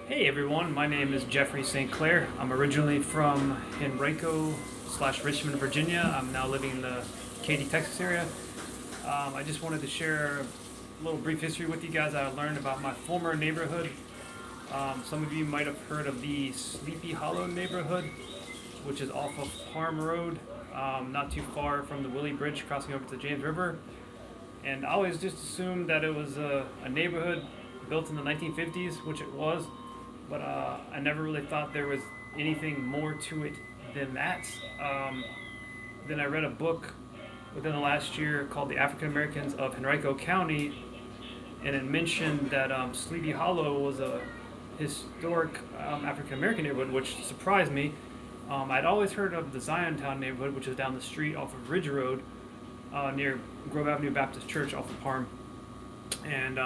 Hey everyone, my name is Jeffrey St. Clair. I'm originally from Henrico / Richmond, Virginia. I'm now living in the Katy, Texas area. I just wanted to share a little brief history with you guys that I learned about my former neighborhood. Some of you might have heard of the Sleepy Hollow neighborhood, which is off of Parm Road, not too far from the Willie Bridge crossing over to the James River. And I always just assumed that it was a neighborhood built in the 1950s, which it was, but I never really thought there was anything more to it than that. Then I read a book within the last year called The African Americans of Henrico County, and it mentioned that Sleepy Hollow was a historic African American neighborhood, which surprised me. I'd always heard of the Ziontown neighborhood, which is down the street off of Ridge Road near Grove Avenue Baptist Church off of Parm. And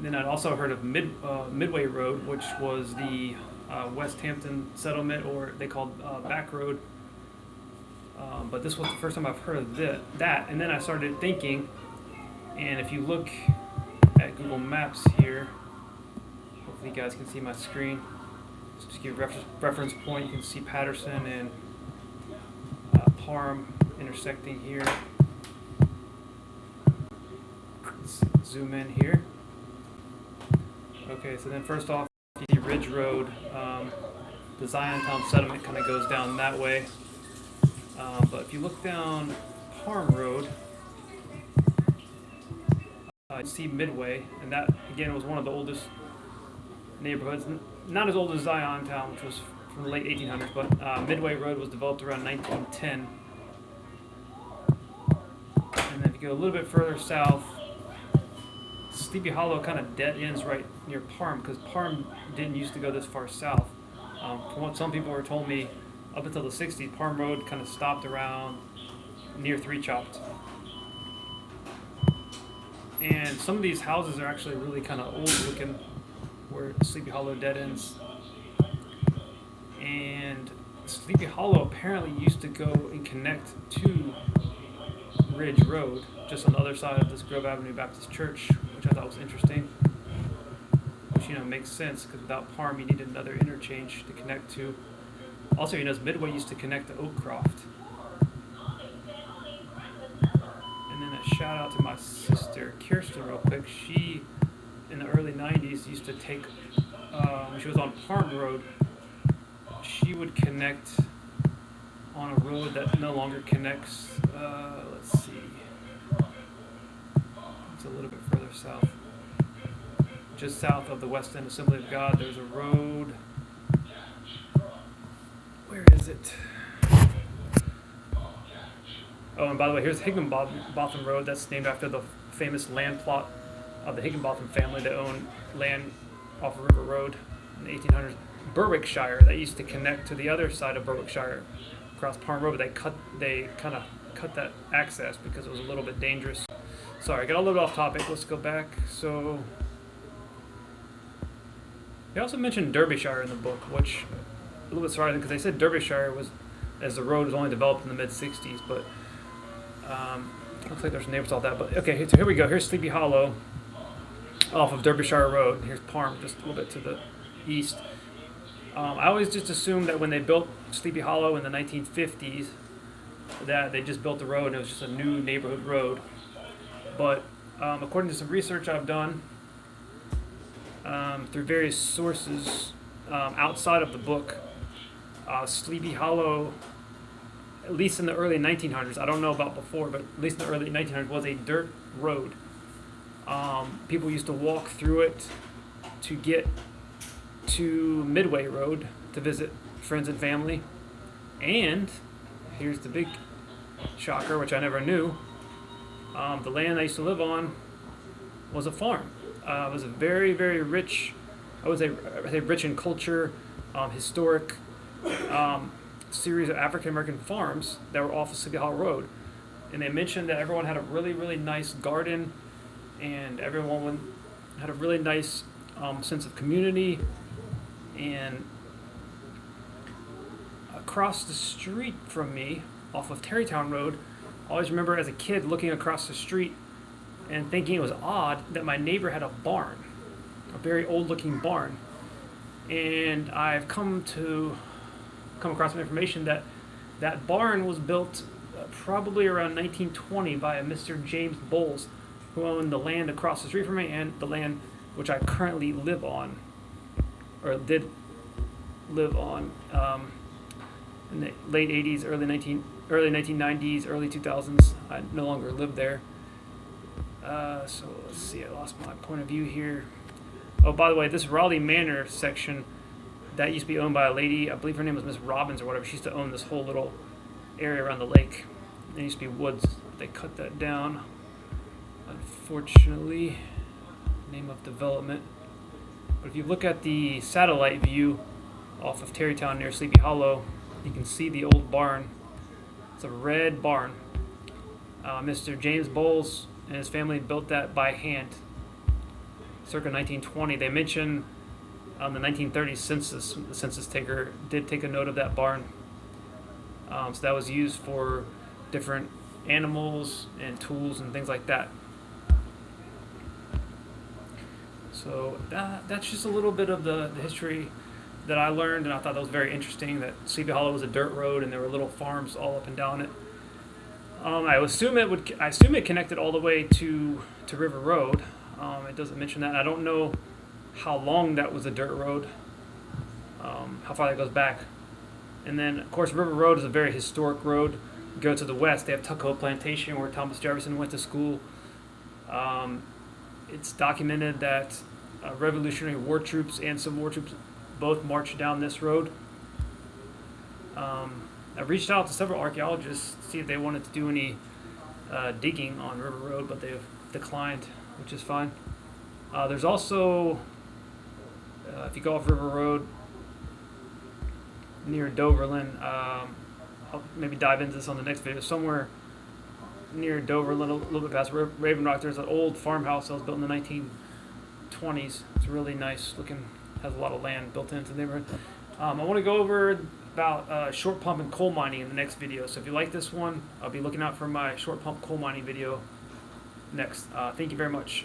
then I'd also heard of Midway Road, which was the West Hampton settlement, or they called Back Road. But this was the first time I've heard of that. And then I started thinking, and if you look at Google Maps here, hopefully you guys can see my screen. Just to give a reference point, you can see Patterson and Parm intersecting here. Let's zoom in here. Okay, so then first off, you see Ridge Road. The Ziontown settlement kind of goes down that way. But if you look down Parm Road, you see Midway, and that again was one of the oldest neighborhoods. Not as old as Ziontown, which was from the late 1800s, but Midway Road was developed around 1910. And then if you go a little bit further south, Sleepy Hollow kind of dead ends right near Parm, because Parm didn't used to go this far south. From what some people were told me, up until the 60s, Parm Road kind of stopped around near Three Chopped. And some of these houses are actually really kind of old looking, where Sleepy Hollow dead ends. And Sleepy Hollow apparently used to go and connect to Ridge Road, just on the other side of this Grove Avenue Baptist Church, which I thought was interesting. Which, makes sense, because without Parm, you needed another interchange to connect to. Also, Midway used to connect to Oakcroft. And then a shout out to my sister, Kirsten, real quick. She, in the early 90s, used to take, when she was on Parm Road, she would connect on a road that no longer connects, let's see, it's a little bit further south. Just south of the West End Assembly of God, there's a road. Where is it? Oh, and by the way, here's Higginbotham Road. That's named after the famous land plot of the Higginbotham family that owned land off of River Road in the 1800s. Berwickshire, that used to connect to the other side of Berwickshire across Parm Road, but they kind of cut that access because it was a little bit dangerous. Sorry, I got a little bit off topic. Let's go back. So they also mentioned Derbyshire in the book, which a little bit surprising, because they said Derbyshire was, as the road was only developed in the mid 60s, but looks like there's neighbors all that. But okay, so here we go. Here's Sleepy Hollow off of Derbyshire Road. Here's Parm, just a little bit to the east. I always just assumed that when they built Sleepy Hollow in the 1950s, that they just built the road and it was just a new neighborhood road. But according to some research I've done through various sources outside of the book, Sleepy Hollow, at least in the early 1900s, I don't know about before, but at least in the early 1900s, was a dirt road. People used to walk through it to get to Midway Road to visit friends and family. And here's the big shocker, which I never knew. The land I used to live on was a farm. It was a very, very rich, I say rich in culture, historic series of African American farms that were off of Sleepy Hollow Road. And they mentioned that everyone had a really, really nice garden, and everyone had a really nice sense of community. And across the street from me, off of Tarrytown Road, I always remember as a kid looking across the street and thinking it was odd that my neighbor had a barn. a very old looking barn. And I've come across some information that that barn was built probably around 1920 by a Mr. James Bowles, who owned the land across the street from me and the land which I currently live on, or did live on, in the late 80s, early 1990s, early 2000s. I no longer live there. So let's see, I lost my point of view here. Oh, by the way, this Raleigh Manor section, that used to be owned by a lady, I believe her name was Miss Robbins or whatever. She used to own this whole little area around the lake. There used to be woods. They cut that down, unfortunately. Name of development. But if you look at the satellite view off of Tarrytown near Sleepy Hollow, you can see the old barn. It's a red barn. Mr. James Bowles and his family built that by hand, circa 1920. They mention on the 1930s census, the census taker did take a note of that barn. So that was used for different animals and tools and things like that. So that's just a little bit of the history that I learned, and I thought that was very interesting, that Sleepy Hollow was a dirt road and there were little farms all up and down it. I assume it connected all the way to River Road. It doesn't mention that. I don't know how long that was a dirt road, how far that goes back. And then, of course, River Road is a very historic road. You go to the west, they have Tuckahoe Plantation, where Thomas Jefferson went to school. It's documented that Revolutionary War troops and Civil War troops both marched down this road. I reached out to several archaeologists to see if they wanted to do any digging on River Road, but they've declined, which is fine. There's also, if you go off River Road near Doverland, I'll maybe dive into this on the next video, somewhere near Doverland, a little bit past Raven Rock, there's an old farmhouse that was built in the 1920s. It's really nice looking, has a lot of land built into the neighborhood. I want to go over about short pump and coal mining in the next video. So if you like this one, I'll be looking out for my short pump coal mining video next. Thank you very much.